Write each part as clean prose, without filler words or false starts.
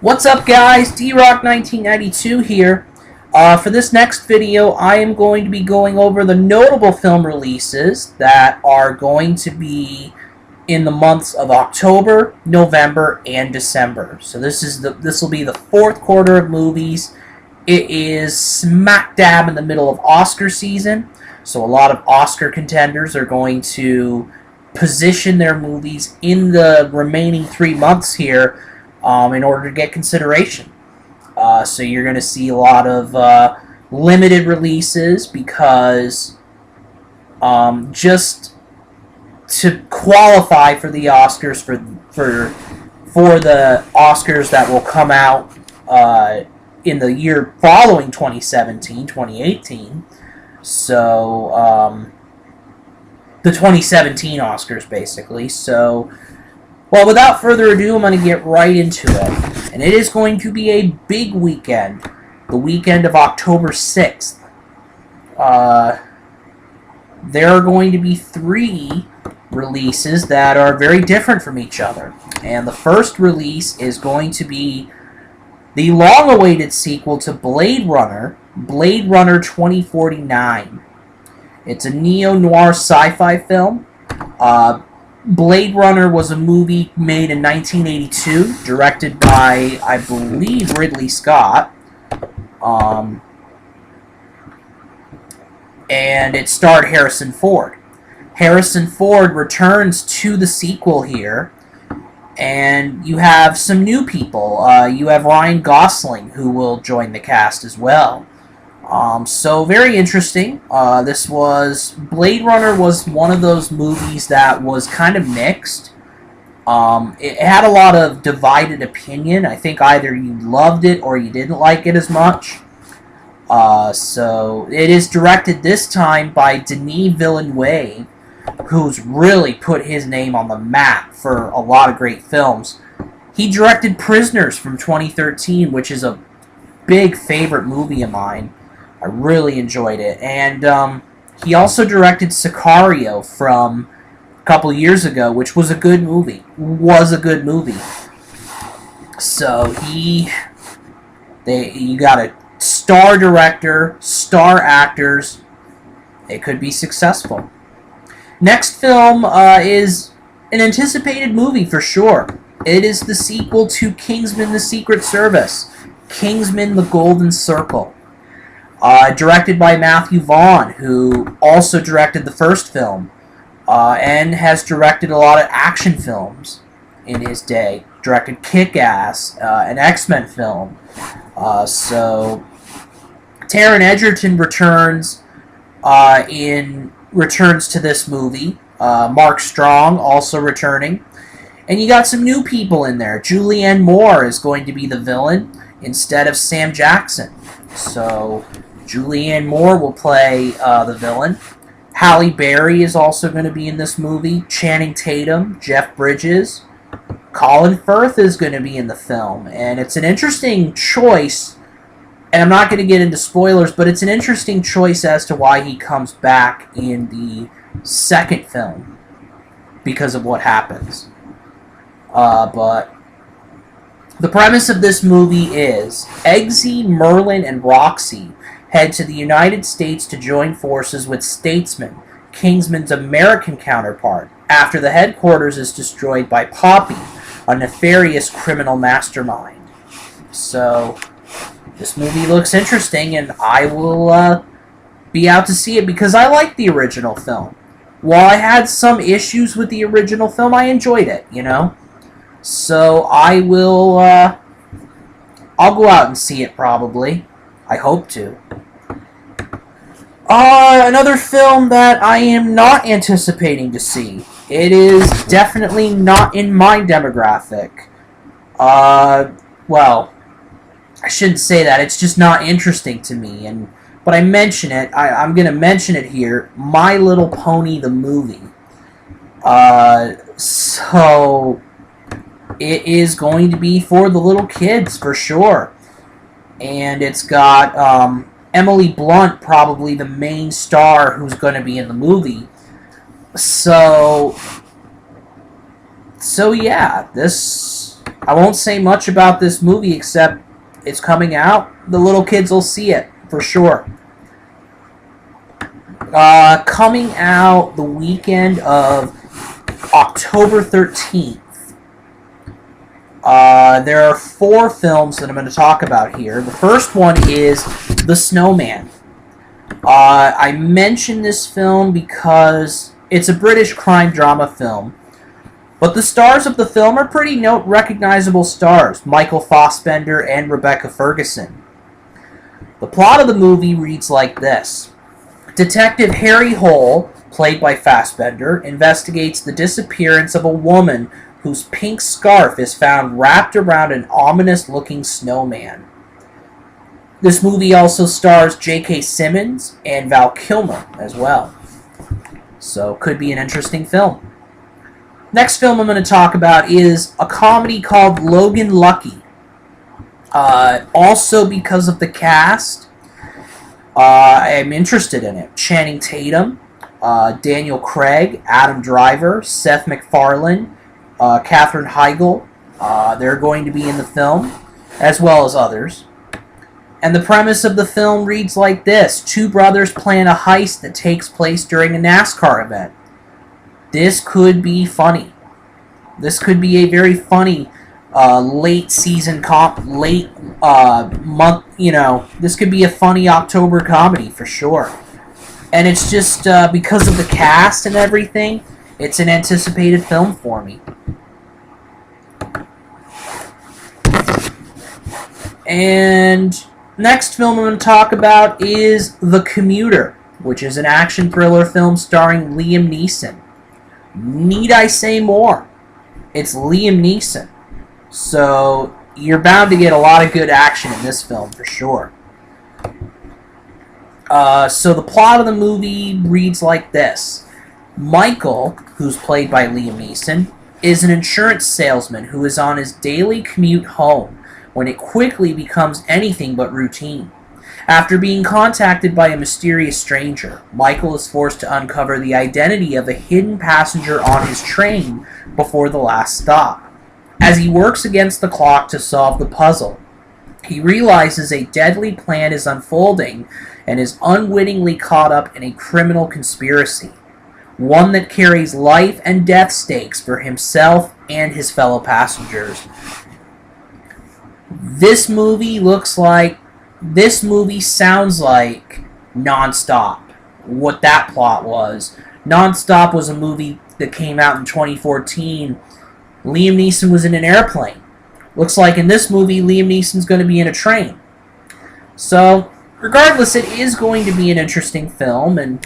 What's up, guys? D-Rock 1992 here. For this next video, I am going to be going over the notable film releases that are going to be in the months of October, November, and December. So this will be the fourth quarter of movies. It is smack dab in the middle of Oscar season, so a lot of Oscar contenders are going to position their movies in the remaining 3 months here in order to get consideration. So you're going to see a lot of limited releases because just to qualify for the Oscars for the Oscars that will come out in the year following 2017, 2018. So the 2017 Oscars, basically. So, well, without further ado, I'm going to get right into it. And it is going to be a big weekend. The weekend of October 6th. There are going to be 3 releases that are very different from each other. And the first release is going to be the long-awaited sequel to Blade Runner 2049. It's a neo-noir sci-fi film. Blade Runner was a movie made in 1982, directed by, I believe, Ridley Scott. And it starred Harrison Ford. Harrison Ford returns to the sequel here, and you have some new people. You have Ryan Gosling, who will join the cast as well. So very interesting. Blade Runner was one of those movies that was kind of mixed. It had a lot of divided opinion. I think either you loved it or you didn't like it as much. So it is directed this time by Denis Villeneuve, who's really put his name on the map for a lot of great films. He directed Prisoners from 2013, which is a big favorite movie of mine. I really enjoyed it. And he also directed Sicario from a couple years ago, which was a good movie. So you got a star director, star actors. It could be successful. Next film is an anticipated movie for sure. It is the sequel to Kingsman: The Secret Service, Kingsman: The Golden Circle. Directed by Matthew Vaughn, who also directed the first film, and has directed a lot of action films in his day. Directed Kick-Ass, an X-Men film. So Taron Egerton returns to this movie. Mark Strong also returning. And you got some new people in there. Julianne Moore is going to be the villain instead of Sam Jackson. So Julianne Moore will play the villain. Halle Berry is also going to be in this movie. Channing Tatum, Jeff Bridges. Colin Firth is going to be in the film. And it's an interesting choice. And I'm not going to get into spoilers, but it's an interesting choice as to why he comes back in the second film. Because of what happens. But the premise of this movie is Eggsy, Merlin, and Roxy head to the United States to join forces with Statesman, Kingsman's American counterpart, after the headquarters is destroyed by Poppy, a nefarious criminal mastermind. So, this movie looks interesting, and I will be out to see it because I like the original film. While I had some issues with the original film, I enjoyed it, you know? So, I'll go out and see it probably. I hope to. Another film that I am not anticipating to see. It is definitely not in my demographic. Well, I shouldn't say that. It's just not interesting to me. But I mention it. I'm going to mention it here. My Little Pony, the movie. So it is going to be for the little kids, for sure. And it's got Emily Blunt, probably the main star who's going to be in the movie. So yeah, this I won't say much about this movie except it's coming out. The little kids will see it for sure. Coming out the weekend of October 13th. There are 4 films that I'm going to talk about here. The first one is The Snowman. I mention this film because it's a British crime drama film. But the stars of the film are pretty recognizable stars, Michael Fassbender and Rebecca Ferguson. The plot of the movie reads like this. Detective Harry Hole, played by Fassbender, investigates the disappearance of a woman whose pink scarf is found wrapped around an ominous-looking snowman. This movie also stars J.K. Simmons and Val Kilmer as well. So, could be an interesting film. Next film I'm going to talk about is a comedy called Logan Lucky. Also because of the cast, I'm interested in it. Channing Tatum, Daniel Craig, Adam Driver, Seth MacFarlane, Katherine Heigl. They're going to be in the film, as well as others. And the premise of the film reads like this. 2 brothers plan a heist that takes place during a NASCAR event. This could be funny. This could be a very funny late season month, this could be a funny October comedy for sure. And it's just because of the cast and everything, it's an anticipated film for me. And next film I'm going to talk about is The Commuter, which is an action thriller film starring Liam Neeson. Need I say more? It's Liam Neeson. So you're bound to get a lot of good action in this film for sure. So the plot of the movie reads like this. Michael, who's played by Liam Neeson, is an insurance salesman who is on his daily commute home when it quickly becomes anything but routine. After being contacted by a mysterious stranger, Michael is forced to uncover the identity of a hidden passenger on his train before the last stop. As he works against the clock to solve the puzzle, he realizes a deadly plan is unfolding and is unwittingly caught up in a criminal conspiracy, one that carries life and death stakes for himself and his fellow passengers. This movie sounds like Non-Stop, what that plot was. Non-Stop was a movie that came out in 2014. Liam Neeson was in an airplane. Looks like in this movie, Liam Neeson's going to be in a train. So, regardless, it is going to be an interesting film, and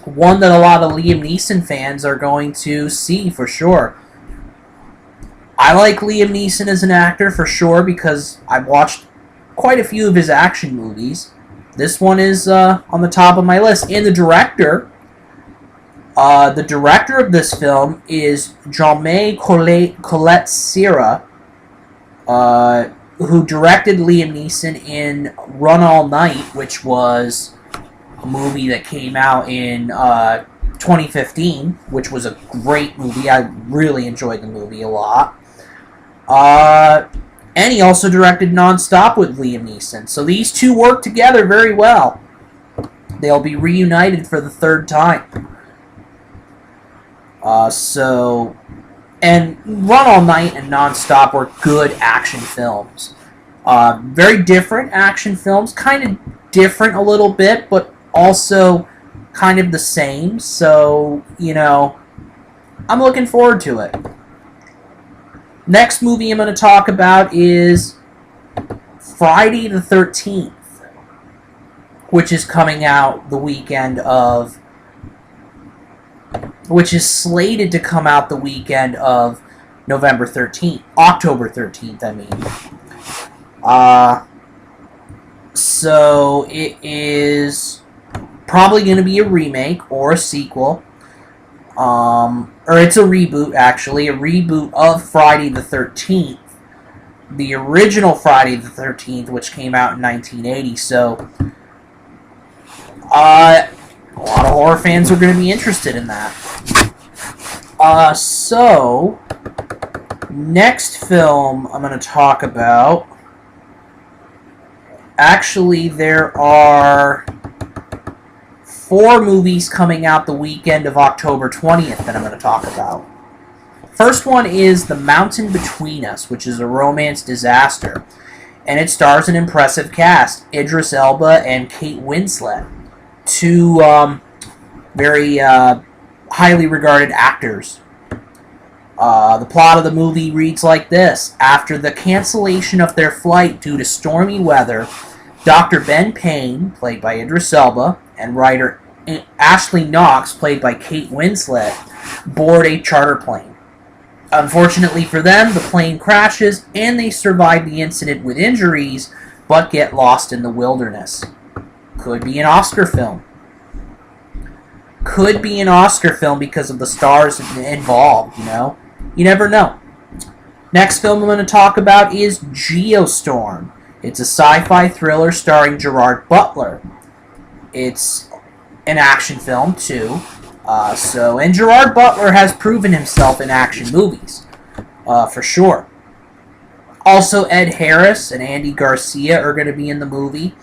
one that a lot of Liam Neeson fans are going to see for sure. I like Liam Neeson as an actor for sure because I've watched quite a few of his action movies. This one is on the top of my list. And the director of this film is Jaume Collet Serra, who directed Liam Neeson in Run All Night, which was a movie that came out in 2015, which was a great movie. I really enjoyed the movie a lot. And he also directed Non-Stop with Liam Neeson. So these two work together very well. They'll be reunited for the 3rd time. And Run All Night and Non-Stop were good action films. Very different action films. Kind of different a little bit, but also kind of the same. So, I'm looking forward to it. Next movie I'm going to talk about is Friday the 13th, which is coming out the weekend of... which is slated to come out the weekend of November 13th. October 13th, I mean. So it is probably going to be a remake or a sequel. Or it's a reboot, actually. A reboot of Friday the 13th. The original Friday the 13th, which came out in 1980. So, a lot of horror fans are going to be interested in that. So, Next film I'm going to talk about. Actually, there are 4 movies coming out the weekend of October 20th that I'm going to talk about. First one is The Mountain Between Us, which is a romance disaster. And it stars an impressive cast, Idris Elba and Kate Winslet. 2 very highly regarded actors. The plot of the movie reads like this. After the cancellation of their flight due to stormy weather, Dr. Ben Payne, played by Idris Elba, and writer Ashley Knox, played by Kate Winslet, board a charter plane. Unfortunately for them, the plane crashes and they survive the incident with injuries, but get lost in the wilderness. Could be an Oscar film. Could be an Oscar film because of the stars involved, you know? You never know. Next film I'm going to talk about is Geostorm. It's a sci-fi thriller starring Gerard Butler. It's an action film, too. And Gerard Butler has proven himself in action movies, for sure. Also, Ed Harris and Andy Garcia are going to be in the movie.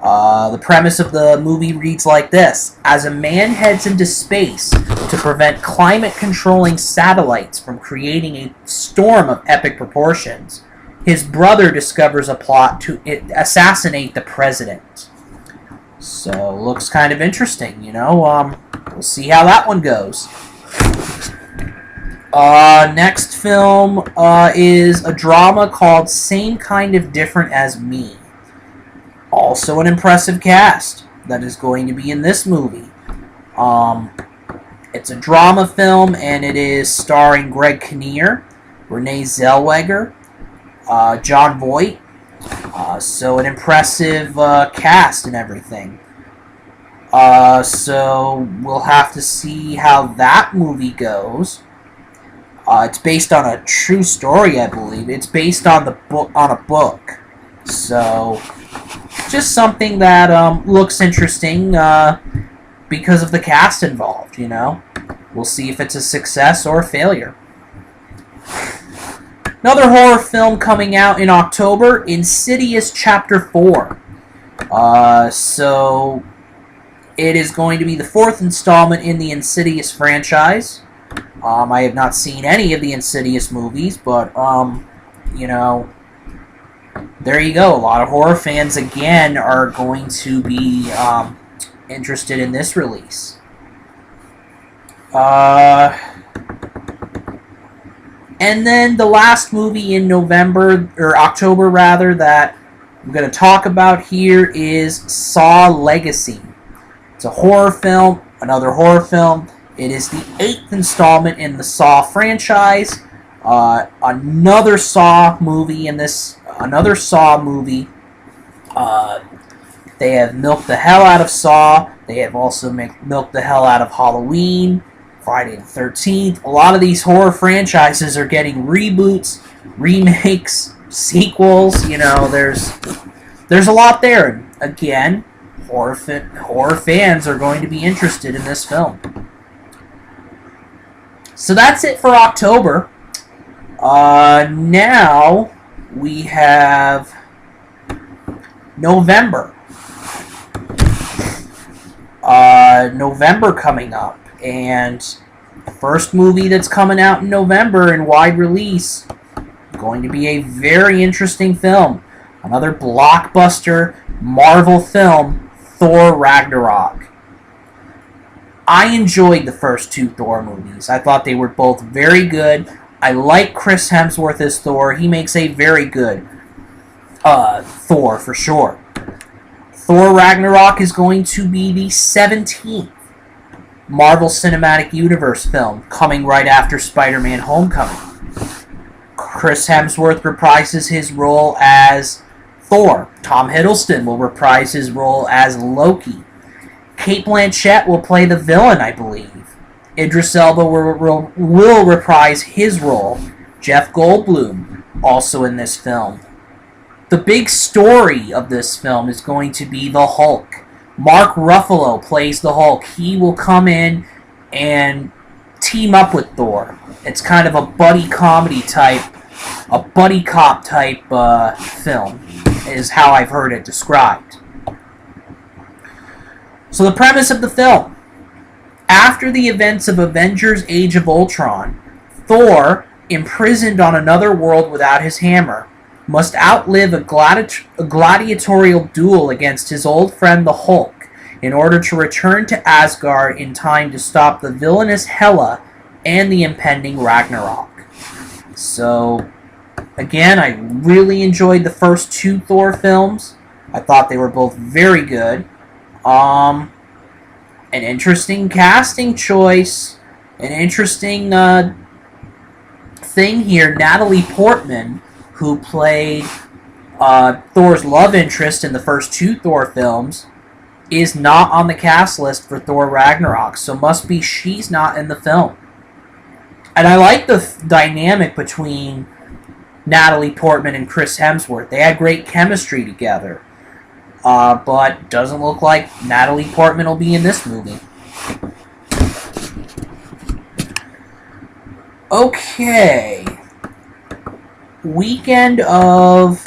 The premise of the movie reads like this. As a man heads into space to prevent climate-controlling satellites from creating a storm of epic proportions, his brother discovers a plot to assassinate the president. So, looks kind of interesting, you know. We'll see how that one goes. Next film is a drama called Same Kind of Different as Me. Also an impressive cast that is going to be in this movie. It's a drama film, and it is starring Greg Kinnear, Renee Zellweger, Jon Voight. So an impressive cast and everything. So we'll have to see how that movie goes. It's based on a true story, I believe. It's based on a book. So just something that looks interesting because of the cast involved, you know. We'll see if it's a success or a failure. Another horror film coming out in October, Insidious Chapter 4. So it is going to be the 4th installment in the Insidious franchise. I have not seen any of the Insidious movies, but, you know, there you go. A lot of horror fans, again, are going to be interested in this release. And then the last movie in October rather, that I'm going to talk about here is Saw Legacy. It's a horror film, another horror film. It is the 8th installment in the Saw franchise. Another Saw movie in this. Another Saw movie. They have milked the hell out of Saw. They have also milked the hell out of Halloween, Friday the 13th. A lot of these horror franchises are getting reboots, remakes, sequels. You know, there's a lot there. Again, horror fans are going to be interested in this film. So that's it for October. Now we have November. November coming up, and the first movie that's coming out in November in wide release, going to be a very interesting film. Another blockbuster Marvel film, Thor Ragnarok. I enjoyed the first 2 Thor movies. I thought they were both very good. I like Chris Hemsworth as Thor. He makes a very good Thor, for sure. Thor Ragnarok is going to be the 17th Marvel Cinematic Universe film, coming right after Spider-Man Homecoming. Chris Hemsworth reprises his role as Thor. Tom Hiddleston will reprise his role as Loki. Cate Blanchett will play the villain, I believe. Idris Elba will reprise his role. Jeff Goldblum, also in this film. The big story of this film is going to be the Hulk. Mark Ruffalo plays the Hulk. He will come in and team up with Thor. It's kind of a buddy comedy type, a buddy cop type film, is how I've heard it described. So the premise of the film. After the events of Avengers Age of Ultron, Thor, imprisoned on another world without his hammer, must outlive a gladiatorial duel against his old friend the Hulk in order to return to Asgard in time to stop the villainous Hela and the impending Ragnarok. So, again, I really enjoyed the first two Thor films. I thought they were both very good. An interesting casting choice. An interesting thing here. Natalie Portman, who played Thor's love interest in the first two Thor films, is not on the cast list for Thor Ragnarok, so must be she's not in the film. And I like the dynamic between Natalie Portman and Chris Hemsworth. They had great chemistry together. But doesn't look like Natalie Portman will be in this movie. Okay. Weekend of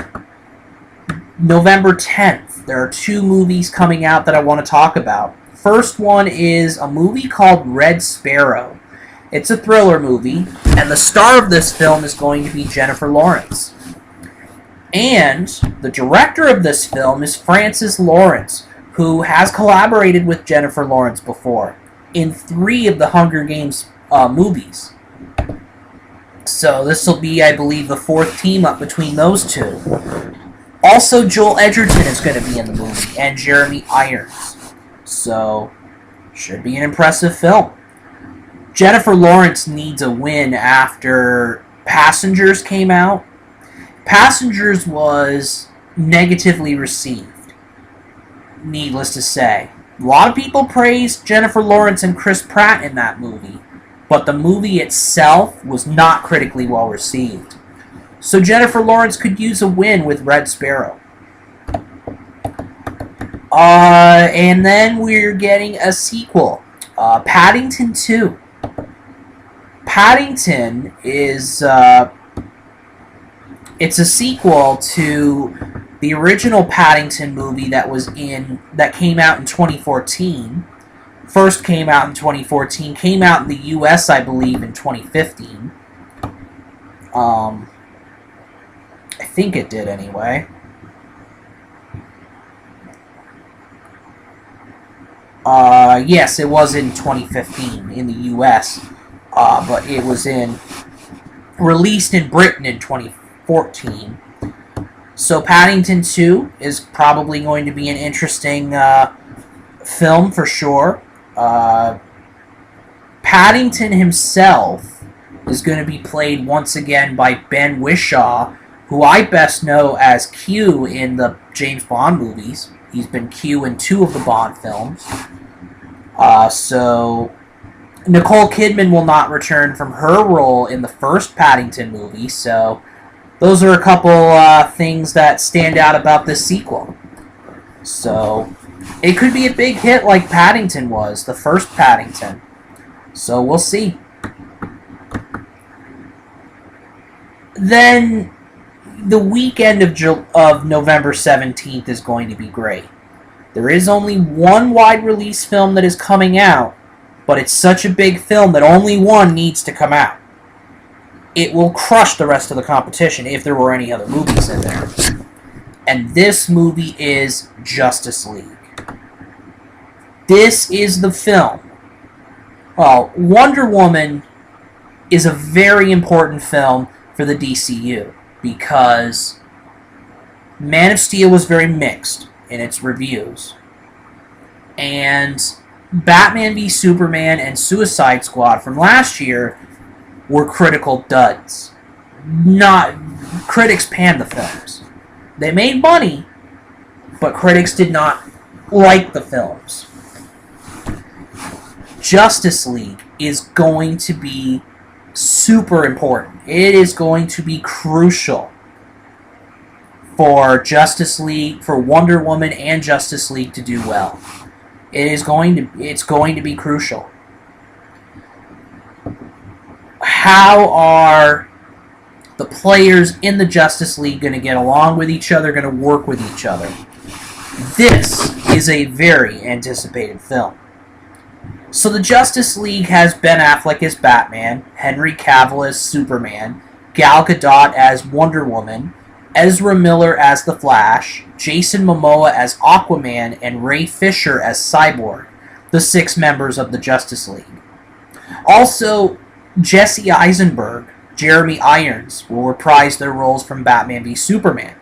November 10th. There are two movies coming out that I want to talk about. First one is a movie called Red Sparrow. It's a thriller movie, and the star of this film is going to be Jennifer Lawrence. And the director of this film is Francis Lawrence, who has collaborated with Jennifer Lawrence before in 3 of the Hunger Games movies. So this will be, I believe, the 4th team-up between those two. Also, Joel Edgerton is going to be in the movie, and Jeremy Irons. So, should be an impressive film. Jennifer Lawrence needs a win after Passengers came out. Passengers was negatively received, needless to say. A lot of people praised Jennifer Lawrence and Chris Pratt in that movie, but the movie itself was not critically well received. So Jennifer Lawrence could use a win with Red Sparrow. And then we're getting a sequel, Paddington 2. Paddington is it's a sequel to the original Paddington movie that came out in 2014. First came out in 2014, came out in the US, I believe, in 2015. I think it did anyway. Yes, it was in 2015 in the US, but it was released in Britain in 2014. So Paddington 2 is probably going to be an interesting film for sure. Paddington himself is going to be played once again by Ben Whishaw, who I best know as Q in the James Bond movies. He's been Q in 2 of the Bond films. So Nicole Kidman will not return from her role in the first Paddington movie, so those are a couple things that stand out about this sequel. So it could be a big hit like Paddington was, the first Paddington. So we'll see. Then the weekend of November 17th is going to be great. There is only one wide release film that is coming out, but it's such a big film that only one needs to come out. It will crush the rest of the competition if there were any other movies in there. And this movie is Justice League. This is the film. Well, Wonder Woman is a very important film for the DCU because Man of Steel was very mixed in its reviews. And Batman v Superman and Suicide Squad from last year were critical duds. Critics panned the films. They made money, but critics did not like the films. Justice League is going to be super important. It is going to be crucial for Justice League, for Wonder Woman and Justice League to do well. It's going to be crucial. how are the players in the Justice League going to get along with each other, going to work with each other? This is a very anticipated film. So the Justice League has Ben Affleck as Batman, Henry Cavill as Superman, Gal Gadot as Wonder Woman, Ezra Miller as The Flash, Jason Momoa as Aquaman, and Ray Fisher as Cyborg, the 6 members of the Justice League. Also, Jesse Eisenberg, Jeremy Irons will reprise their roles from Batman v Superman.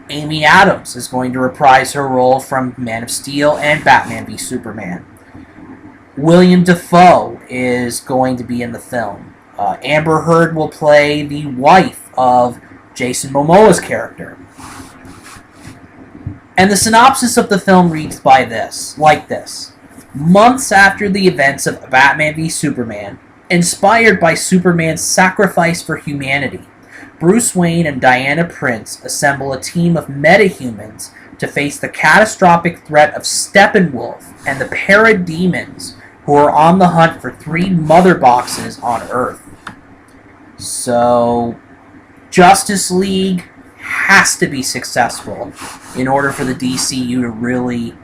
Amy Adams is going to reprise her role from Man of Steel and Batman v Superman. William Dafoe is going to be in the film. Amber Heard will play the wife of Jason Momoa's character. And the synopsis of the film reads like this. Months after the events of Batman v Superman, inspired by Superman's sacrifice for humanity, Bruce Wayne and Diana Prince assemble a team of metahumans to face the catastrophic threat of Steppenwolf and the parademons who are on the hunt for 3 mother boxes on Earth. So, Justice League has to be successful in order for the DCU to really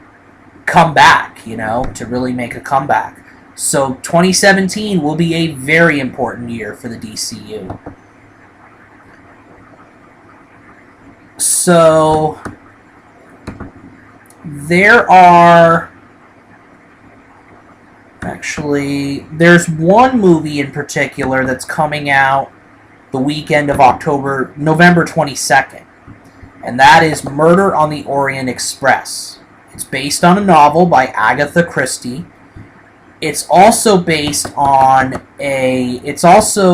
come back, to really make a comeback. So 2017 will be a very important year for the DCU. So there's one movie in particular that's coming out the weekend of November 22nd, and that is Murder on the Orient Express. It's based on a novel by Agatha Christie. It's also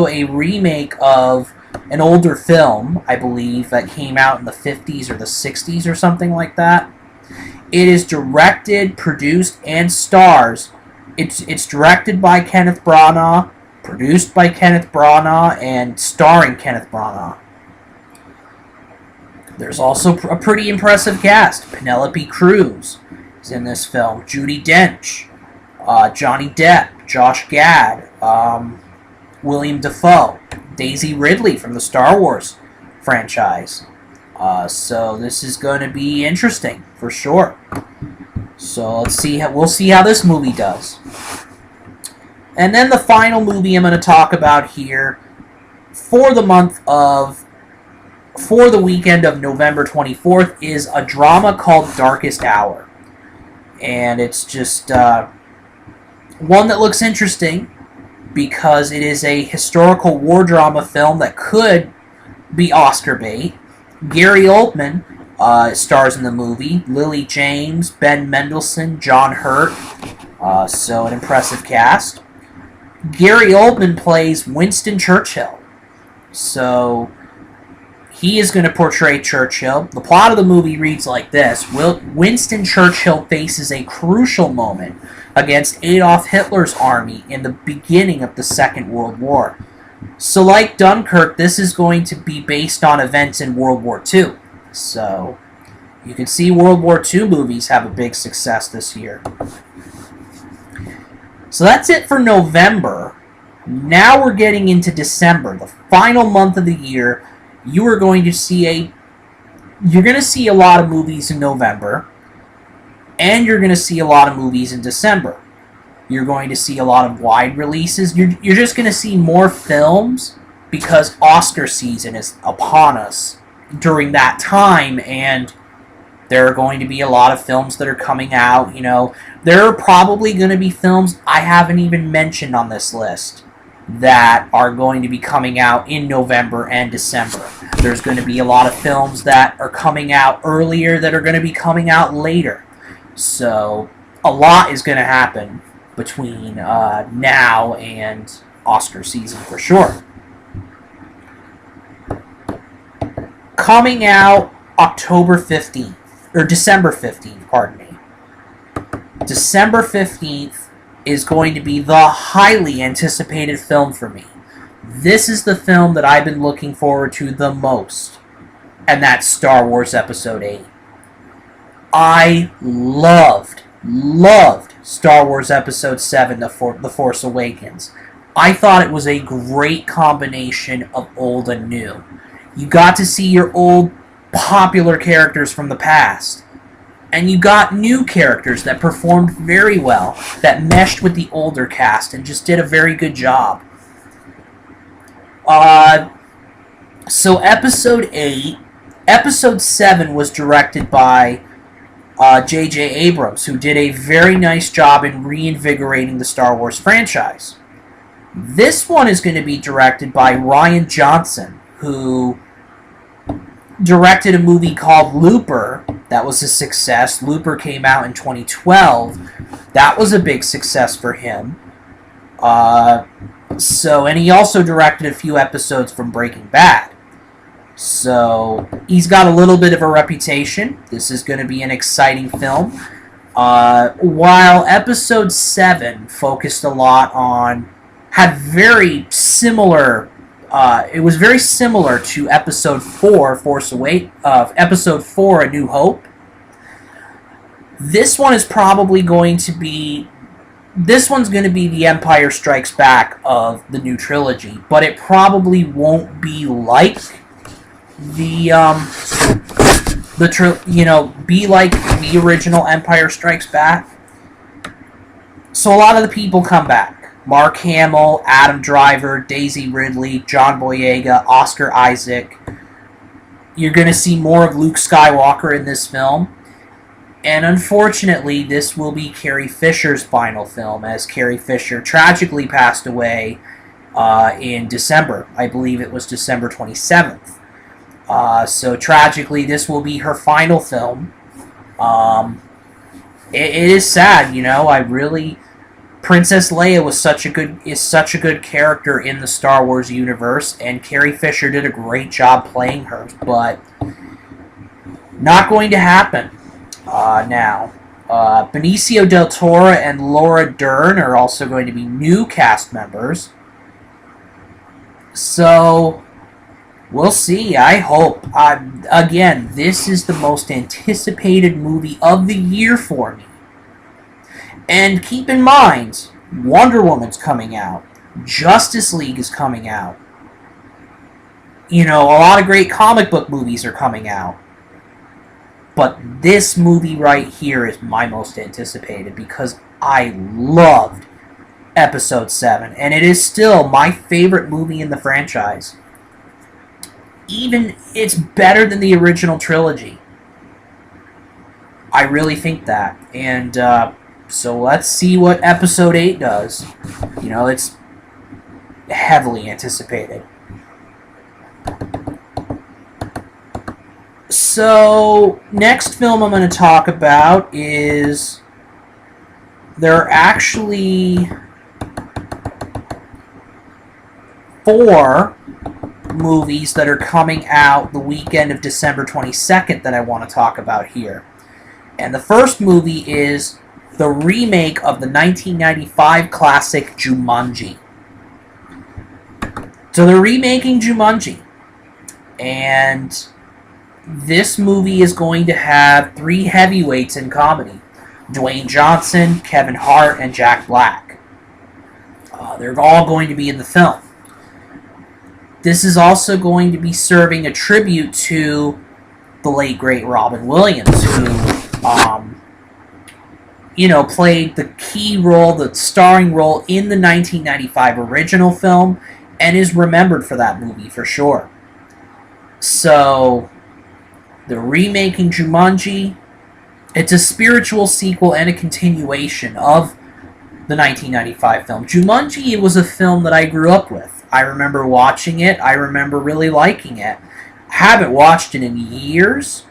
a remake of an older film, I believe, that came out in the 50s or the 60s or something like that. It is directed, produced, and stars. It's directed by Kenneth Branagh, produced by Kenneth Branagh, and starring Kenneth Branagh. There's also a pretty impressive cast. Penelope Cruz is in this film. Judi Dench, Johnny Depp, Josh Gad, William Dafoe, Daisy Ridley from the Star Wars franchise. So this is going to be interesting for sure. So we'll see how this movie does. And then the final movie I'm going to talk about here for the weekend of November 24th is a drama called Darkest Hour. And it's just one that looks interesting because it is a historical war drama film that could be Oscar bait. Gary Oldman stars in the movie. Lily James, Ben Mendelsohn, John Hurt. So an impressive cast. Gary Oldman plays Winston Churchill. So he is going to portray Churchill. The plot of the movie reads like this. Winston Churchill faces a crucial moment against Adolf Hitler's army in the beginning of the Second World War. So like Dunkirk, this is going to be based on events in World War II. So you can see World War II movies have a big success this year. So that's it for November. Now we're getting into December, the final month of the year. You're going to see a lot of movies in November, and you're going to see a lot of movies in December. You're going to see a lot of wide releases. You're just going to see more films because Oscar season is upon us during that time, and there are going to be a lot of films that are coming out. There are probably going to be films I haven't even mentioned on this list that are going to be coming out in November and December. There's going to be a lot of films that are coming out earlier that are going to be coming out later. So a lot is going to happen between now and Oscar season for sure. Coming out October 15th, or December 15th, pardon me. December 15th is going to be the highly anticipated film for me. This is the film that I've been looking forward to the most, and that's Star Wars Episode 8. I loved Star Wars Episode 7, The Force Awakens. I thought it was a great combination of old and new. You got to see your old popular characters from the past, and you got new characters that performed very well, that meshed with the older cast and just did a very good job. So episode 8, episode 7 was directed by J.J. Abrams, who did a very nice job in reinvigorating the Star Wars franchise. This one is going to be directed by Rian Johnson, who directed a movie called Looper. That was a success. Looper came out in 2012. That was a big success for him. And he also directed a few episodes from Breaking Bad. So he's got a little bit of a reputation. This is going to be an exciting film. While episode 7 focused a lot on, had very similar, it was very similar to episode 4, episode 4, A New Hope. This one is probably going to be, this one's going to be the Empire Strikes Back of the new trilogy, but it probably won't be like be like the original Empire Strikes Back. So a lot of the people come back. Mark Hamill, Adam Driver, Daisy Ridley, John Boyega, Oscar Isaac. You're going to see more of Luke Skywalker in this film. And unfortunately, this will be Carrie Fisher's final film, as Carrie Fisher tragically passed away in December. I believe it was December 27th. So tragically, this will be her final film. It is sad, Princess Leia is such a good character in the Star Wars universe, and Carrie Fisher did a great job playing her, but not going to happen now. Benicio del Toro and Laura Dern are also going to be new cast members. So we'll see. I hope. Again, this is the most anticipated movie of the year for me. And keep in mind, Wonder Woman's coming out. Justice League is coming out. A lot of great comic book movies are coming out. But this movie right here is my most anticipated because I loved Episode 7. And it is still my favorite movie in the franchise. Even, it's better than the original trilogy. I really think that. And, so let's see what Episode 8 does. It's heavily anticipated. So, next film I'm going to talk about is, there are actually 4 movies that are coming out the weekend of December 22nd that I want to talk about here. And the first movie is the remake of the 1995 classic Jumanji. So they're remaking Jumanji. And this movie is going to have 3 heavyweights in comedy. Dwayne Johnson, Kevin Hart, and Jack Black. They're all going to be in the film. This is also going to be serving a tribute to the late, great Robin Williams, who played the key role, the starring role in the 1995 original film, and is remembered for that movie for sure. So, the remaking Jumanji, it's a spiritual sequel and a continuation of the 1995 film. Jumanji was a film that I grew up with. I remember watching it. I remember really liking it. I haven't watched it in years,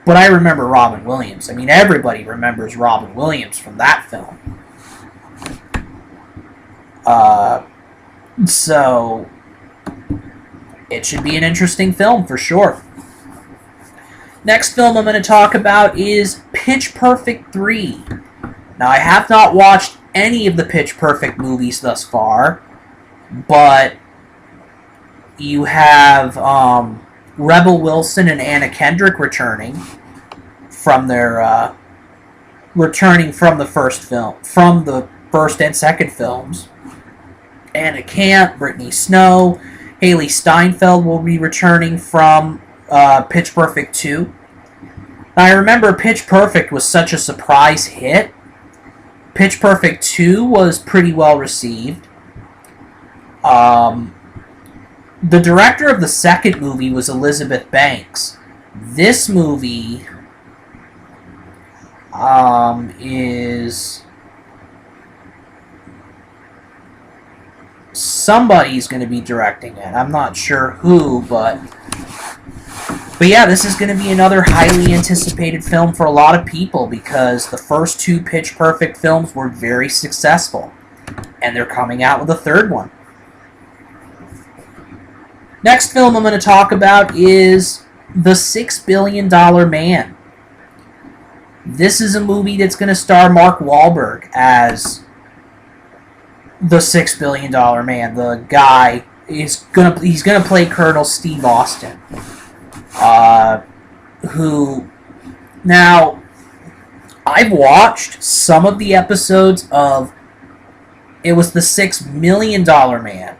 but I remember Robin Williams. I mean, everybody remembers Robin Williams from that film. So, it should be an interesting film for sure. Next film I'm going to talk about is Pitch Perfect 3. Now, I have not watched any of the Pitch Perfect movies thus far, but you have Rebel Wilson and Anna Kendrick returning from their returning from the first film, from the first and second films, Anna Camp, Brittany Snow, Haley Steinfeld will be returning from Pitch Perfect 2. Now, I remember Pitch Perfect was such a surprise hit. Pitch Perfect 2 was pretty well received. The director of the second movie was Elizabeth Banks. This movie is... somebody's going to be directing it. I'm not sure who, but yeah, this is going to be another highly anticipated film for a lot of people because the first two Pitch Perfect films were very successful, and they're coming out with a third one. Next film I'm going to talk about is The $6 Billion Man. This is a movie that's going to star Mark Wahlberg as the $6 Billion Man. The guy he's gonna play Colonel Steve Austin. Who now I've watched some of the episodes of it was the $6 Million Man.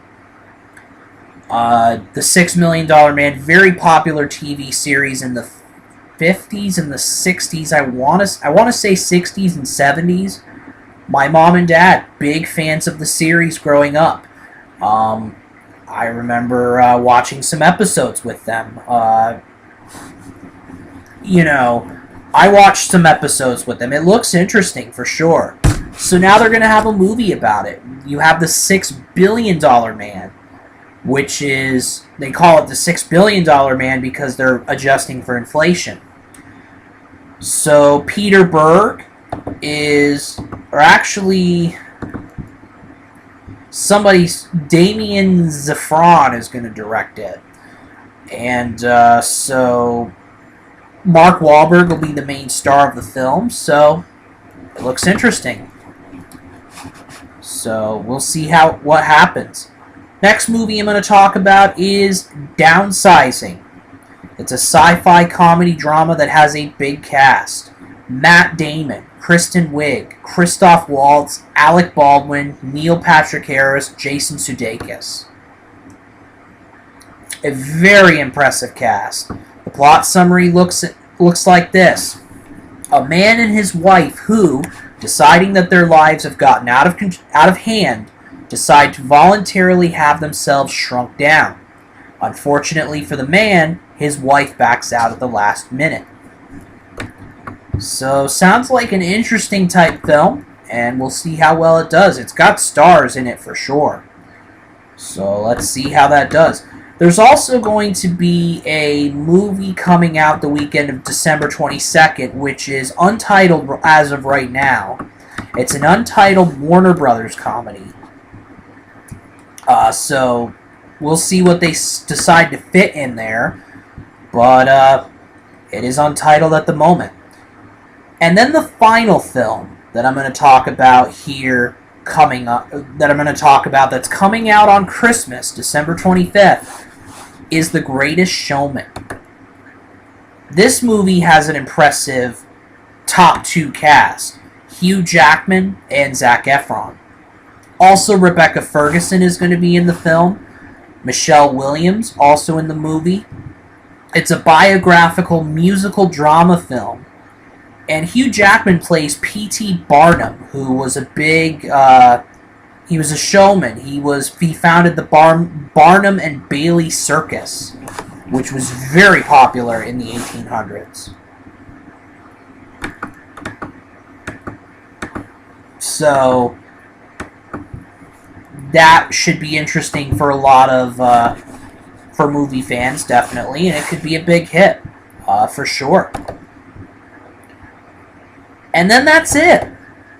The $6 Million Man, very popular TV series in the 50s and the 60s. I want to say 60s and 70s. My mom and dad, big fans of the series growing up. I remember watching some episodes with them. I watched some episodes with them. It looks interesting for sure. So now they're going to have a movie about it. You have the $6 Billion Man, which is, they call it the $6 Billion Man because they're adjusting for inflation. So Peter Berg Damien Zafran is going to direct it. And so Mark Wahlberg will be the main star of the film, so it looks interesting. So we'll see what happens. Next movie I'm going to talk about is Downsizing. It's a sci-fi comedy drama that has a big cast. Matt Damon, Kristen Wiig, Christoph Waltz, Alec Baldwin, Neil Patrick Harris, Jason Sudeikis. A very impressive cast. The plot summary looks like this. A man and his wife who, deciding that their lives have gotten out of hand, decide to voluntarily have themselves shrunk down. Unfortunately for the man, his wife backs out at the last minute. So, sounds like an interesting type film, and we'll see how well it does. It's got stars in it for sure. So, let's see how that does. There's also going to be a movie coming out the weekend of December 22nd, which is untitled as of right now. It's an untitled Warner Brothers comedy. So, we'll see what they decide to fit in there. But, it is untitled at the moment. And then the final film that I'm going to talk about here that's coming out on Christmas, December 25th, is The Greatest Showman. This movie has an impressive top two cast, Hugh Jackman and Zac Efron. Also, Rebecca Ferguson is going to be in the film. Michelle Williams, also in the movie. It's a biographical musical drama film. And Hugh Jackman plays P.T. Barnum, who was he was a showman. He founded the Barnum and Bailey Circus, which was very popular in the 1800s. So that should be interesting for a lot of for movie fans, definitely, and it could be a big hit for sure. And then that's it.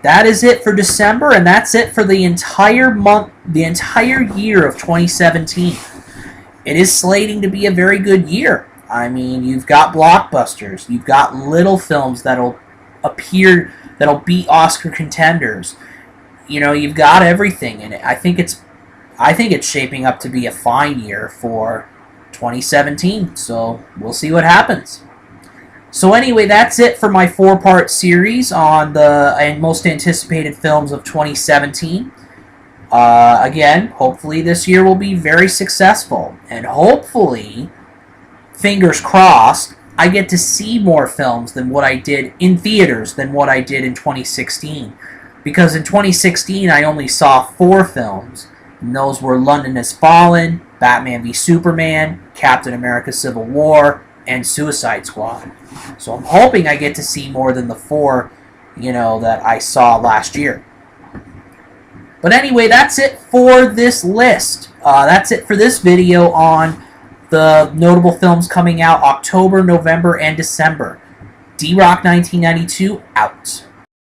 That is it for December, and that's it for the entire month, the entire year of 2017. It is slating to be a very good year. I mean, you've got blockbusters, you've got little films that'll beat Oscar contenders. You've got everything in it. I think it's shaping up to be a fine year for 2017. So we'll see what happens. So anyway, that's it for my 4-part series on the most anticipated films of 2017. Again, hopefully this year will be very successful. And hopefully, fingers crossed, I get to see more films than what I did in theaters than what I did in 2016. Because in 2016, I only saw 4 films. And those were London Has Fallen, Batman v Superman, Captain America Civil War, and Suicide Squad. So I'm hoping I get to see more than the 4, that I saw last year. But anyway, that's it for this list. That's it for this video on the notable films coming out October, November, and December. D-Rock 1992, out.